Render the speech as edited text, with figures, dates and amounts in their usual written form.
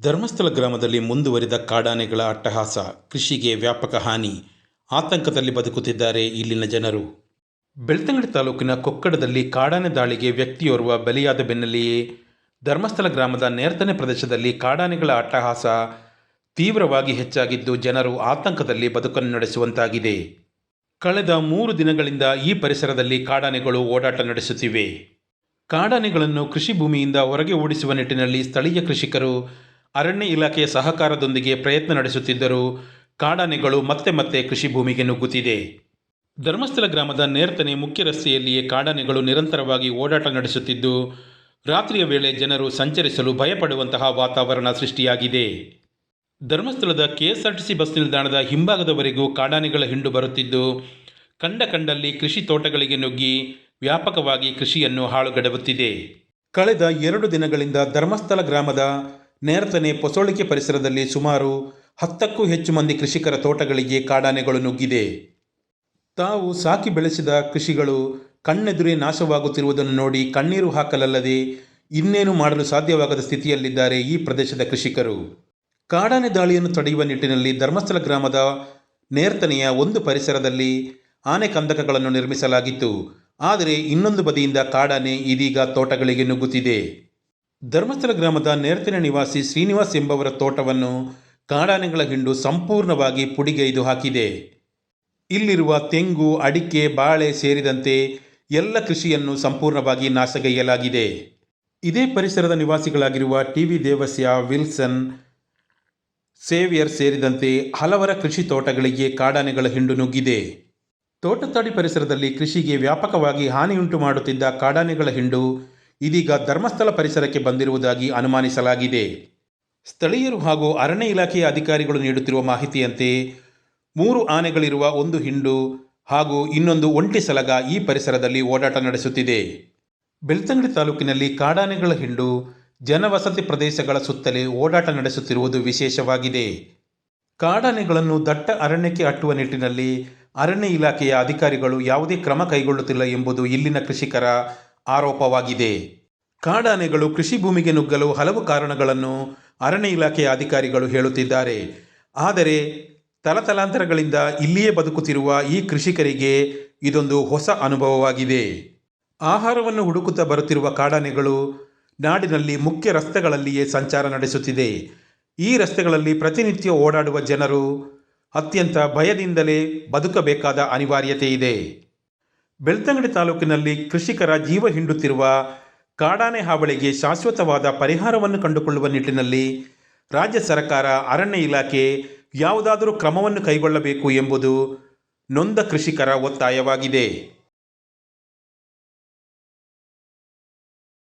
ಧರ್ಮಸ್ಥಳ ಗ್ರಾಮದಲ್ಲಿ ಮುಂದುವರಿದ ಕಾಡಾನೆಗಳ ಅಟ್ಟಹಾಸ, ಕೃಷಿಗೆ ವ್ಯಾಪಕ ಹಾನಿ, ಆತಂಕದಲ್ಲಿ ಬದುಕುತ್ತಿದ್ದಾರೆ ಇಲ್ಲಿನ ಜನರು. ಬೆಳ್ತಂಗಡಿ ತಾಲೂಕಿನ ಕೊಕ್ಕಡದಲ್ಲಿ ಕಾಡಾನೆ ದಾಳಿಗೆ ವ್ಯಕ್ತಿಯೋರ್ವ ಬಲಿಯಾದ ಬೆನ್ನಲ್ಲಿಯೇ ಧರ್ಮಸ್ಥಳ ಗ್ರಾಮದ ನೇರ್ತನೆ ಪ್ರದೇಶದಲ್ಲಿ ಕಾಡಾನೆಗಳ ಅಟ್ಟಹಾಸ ತೀವ್ರವಾಗಿ ಹೆಚ್ಚಾಗಿದ್ದು ಜನರು ಆತಂಕದಲ್ಲಿ ಬದುಕನ್ನು ನಡೆಸುವಂತಾಗಿದೆ. ಕಳೆದ 3 ದಿನಗಳಿಂದ ಈ ಪರಿಸರದಲ್ಲಿ ಕಾಡಾನೆಗಳು ಓಡಾಟ ನಡೆಸುತ್ತಿವೆ. ಕಾಡಾನೆಗಳನ್ನು ಕೃಷಿ ಭೂಮಿಯಿಂದ ಹೊರಗೆ ಓಡಿಸುವ ನಿಟ್ಟಿನಲ್ಲಿ ಸ್ಥಳೀಯ ಕೃಷಿಕರು ಅರಣ್ಯ ಇಲಾಖೆಯ ಸಹಕಾರದೊಂದಿಗೆ ಪ್ರಯತ್ನ ನಡೆಸುತ್ತಿದ್ದರೂ ಕಾಡಾನೆಗಳು ಮತ್ತೆ ಮತ್ತೆ ಕೃಷಿ ಭೂಮಿಗೆ ನುಗ್ಗುತ್ತಿದೆ. ಧರ್ಮಸ್ಥಳ ಗ್ರಾಮದ ನೇರ್ತನೆ ಮುಖ್ಯ ರಸ್ತೆಯಲ್ಲಿಯೇ ಕಾಡಾನೆಗಳು ನಿರಂತರವಾಗಿ ಓಡಾಟ ನಡೆಸುತ್ತಿದ್ದು ರಾತ್ರಿಯ ವೇಳೆ ಜನರು ಸಂಚರಿಸಲು ಭಯಪಡುವಂತಹ ವಾತಾವರಣ ಸೃಷ್ಟಿಯಾಗಿದೆ. ಧರ್ಮಸ್ಥಳದ ಕೆಎಸ್ಆರ್ಟಿಸಿ ಬಸ್ ನಿಲ್ದಾಣದ ಹಿಂಭಾಗದವರೆಗೂ ಕಾಡಾನೆಗಳ ಹಿಂಡು ಬರುತ್ತಿದ್ದು ಕಂಡಲ್ಲಿ ಕೃಷಿ ತೋಟಗಳಿಗೆ ನುಗ್ಗಿ ವ್ಯಾಪಕವಾಗಿ ಕೃಷಿಯನ್ನು ಹಾಳುಗೆಡವುತ್ತಿದೆ. ಕಳೆದ 2 ದಿನಗಳಿಂದ ಧರ್ಮಸ್ಥಳ ಗ್ರಾಮದ ನೇರ್ತನೆ ಪೊಸೊಳಿಕೆ ಪರಿಸರದಲ್ಲಿ ಸುಮಾರು 10ಕ್ಕೂ ಹೆಚ್ಚು ಮಂದಿ ಕೃಷಿಕರ ತೋಟಗಳಿಗೆ ಕಾಡಾನೆಗಳು ನುಗ್ಗಿದೆ. ತಾವು ಸಾಕಿ ಬೆಳೆಸಿದ ಕೃಷಿಗಳು ಕಣ್ಣೆದುರೇ ನಾಶವಾಗುತ್ತಿರುವುದನ್ನು ನೋಡಿ ಕಣ್ಣೀರು ಹಾಕಲಲ್ಲದೆ ಇನ್ನೇನು ಮಾಡಲು ಸಾಧ್ಯವಾಗದ ಸ್ಥಿತಿಯಲ್ಲಿದ್ದಾರೆ ಈ ಪ್ರದೇಶದ ಕೃಷಿಕರು. ಕಾಡಾನೆ ದಾಳಿಯನ್ನು ತಡೆಯುವ ನಿಟ್ಟಿನಲ್ಲಿ ಧರ್ಮಸ್ಥಳ ಗ್ರಾಮದ ನೇರ್ತನೆಯ ಒಂದು ಪರಿಸರದಲ್ಲಿ ಆನೆ ಕಂದಕಗಳನ್ನು ನಿರ್ಮಿಸಲಾಗಿತ್ತು. ಆದರೆ ಇನ್ನೊಂದು ಬದಿಯಿಂದ ಕಾಡಾನೆ ಇದೀಗ ತೋಟಗಳಿಗೆ ನುಗ್ಗುತ್ತಿದೆ. ಧರ್ಮಸ್ಥಳ ಗ್ರಾಮದ ನೇರ್ತನೆ ನಿವಾಸಿ ಶ್ರೀನಿವಾಸ್ ಎಂಬವರ ತೋಟವನ್ನು ಕಾಡಾನೆಗಳ ಹಿಂಡು ಸಂಪೂರ್ಣವಾಗಿ ಪುಡಿಗೈದು ಹಾಕಿದೆ. ಇಲ್ಲಿರುವ ತೆಂಗು, ಅಡಿಕೆ, ಬಾಳೆ ಸೇರಿದಂತೆ ಎಲ್ಲ ಕೃಷಿಯನ್ನು ಸಂಪೂರ್ಣವಾಗಿ ನಾಶಗೈಯಲಾಗಿದೆ. ಇದೇ ಪರಿಸರದ ನಿವಾಸಿಗಳಾಗಿರುವ ಟಿವಿ ದೇವಸ್ಯ, ವಿಲ್ಸನ್, ಸೇವಿಯರ್ ಸೇರಿದಂತೆ ಹಲವರ ಕೃಷಿ ತೋಟಗಳಿಗೆ ಕಾಡಾನೆಗಳ ಹಿಂಡು ನುಗ್ಗಿದೆ. ತೋಟತಾಡಿ ಪರಿಸರದಲ್ಲಿ ಕೃಷಿಗೆ ವ್ಯಾಪಕವಾಗಿ ಹಾನಿಯುಂಟು ಮಾಡುತ್ತಿದ್ದ ಕಾಡಾನೆಗಳ ಹಿಂಡು ಇದೀಗ ಧರ್ಮಸ್ಥಳ ಪರಿಸರಕ್ಕೆ ಬಂದಿರುವುದಾಗಿ ಅನುಮಾನಿಸಲಾಗಿದೆ. ಸ್ಥಳೀಯರು ಹಾಗೂ ಅರಣ್ಯ ಇಲಾಖೆಯ ಅಧಿಕಾರಿಗಳು ನೀಡುತ್ತಿರುವ ಮಾಹಿತಿಯಂತೆ 3 ಆನೆಗಳಿರುವ ಒಂದು ಹಿಂಡು ಹಾಗೂ ಇನ್ನೊಂದು ಒಂಟಿ ಸಲಗ ಈ ಪರಿಸರದಲ್ಲಿ ಓಡಾಟ ನಡೆಸುತ್ತಿದೆ. ಬೆಳ್ತಂಗಡಿ ತಾಲೂಕಿನಲ್ಲಿ ಕಾಡಾನೆಗಳ ಹಿಂಡು ಜನವಸತಿ ಪ್ರದೇಶಗಳ ಸುತ್ತಲೇ ಓಡಾಟ ನಡೆಸುತ್ತಿರುವುದು ವಿಶೇಷವಾಗಿದೆ. ಕಾಡಾನೆಗಳನ್ನು ದಟ್ಟ ಅರಣ್ಯಕ್ಕೆ ಅಟ್ಟುವ ನಿಟ್ಟಿನಲ್ಲಿ ಅರಣ್ಯ ಇಲಾಖೆಯ ಅಧಿಕಾರಿಗಳು ಯಾವುದೇ ಕ್ರಮ ಕೈಗೊಳ್ಳುತ್ತಿಲ್ಲ ಎಂಬುದು ಇಲ್ಲಿನ ಕೃಷಿಕರ ಆರೋಪವಾಗಿದೆ. ಕಾಡಾನೆಗಳು ಕೃಷಿ ಭೂಮಿಗೆ ನುಗ್ಗಲು ಹಲವು ಕಾರಣಗಳನ್ನು ಅರಣ್ಯ ಇಲಾಖೆಯ ಅಧಿಕಾರಿಗಳು ಹೇಳುತ್ತಿದ್ದಾರೆ. ಆದರೆ ತಲತಲಾಂತರಗಳಿಂದ ಇಲ್ಲಿಯೇ ಬದುಕುತ್ತಿರುವ ಈ ಕೃಷಿಕರಿಗೆ ಇದೊಂದು ಹೊಸ ಅನುಭವವಾಗಿದೆ. ಆಹಾರವನ್ನು ಹುಡುಕುತ್ತಾ ಬರುತ್ತಿರುವ ಕಾಡಾನೆಗಳು ನಾಡಿನಲ್ಲಿ ಮುಖ್ಯ ರಸ್ತೆಗಳಲ್ಲಿಯೇ ಸಂಚಾರ ನಡೆಸುತ್ತಿದೆ. ಈ ರಸ್ತೆಗಳಲ್ಲಿ ಪ್ರತಿನಿತ್ಯ ಓಡಾಡುವ ಜನರು ಅತ್ಯಂತ ಭಯದಿಂದಲೇ ಬದುಕಬೇಕಾದ ಅನಿವಾರ್ಯತೆ ಇದೆ. ಬೆಳ್ತಂಗಡಿ ತಾಲೂಕಿನಲ್ಲಿ ಕೃಷಿಕರ ಜೀವ ಹಿಂಡುತ್ತಿರುವ ಕಾಡಾನೆ ಹಾವಳಿಗೆ ಶಾಶ್ವತವಾದ ಪರಿಹಾರವನ್ನು ಕಂಡುಕೊಳ್ಳುವ ನಿಟ್ಟಿನಲ್ಲಿ ರಾಜ್ಯ ಸರ್ಕಾರ, ಅರಣ್ಯ ಇಲಾಖೆ ಯಾವುದಾದರೂ ಕ್ರಮವನ್ನು ಕೈಗೊಳ್ಳಬೇಕು ಎಂಬುದು ನೊಂದ ಕೃಷಿಕರ ಒತ್ತಾಯವಾಗಿದೆ.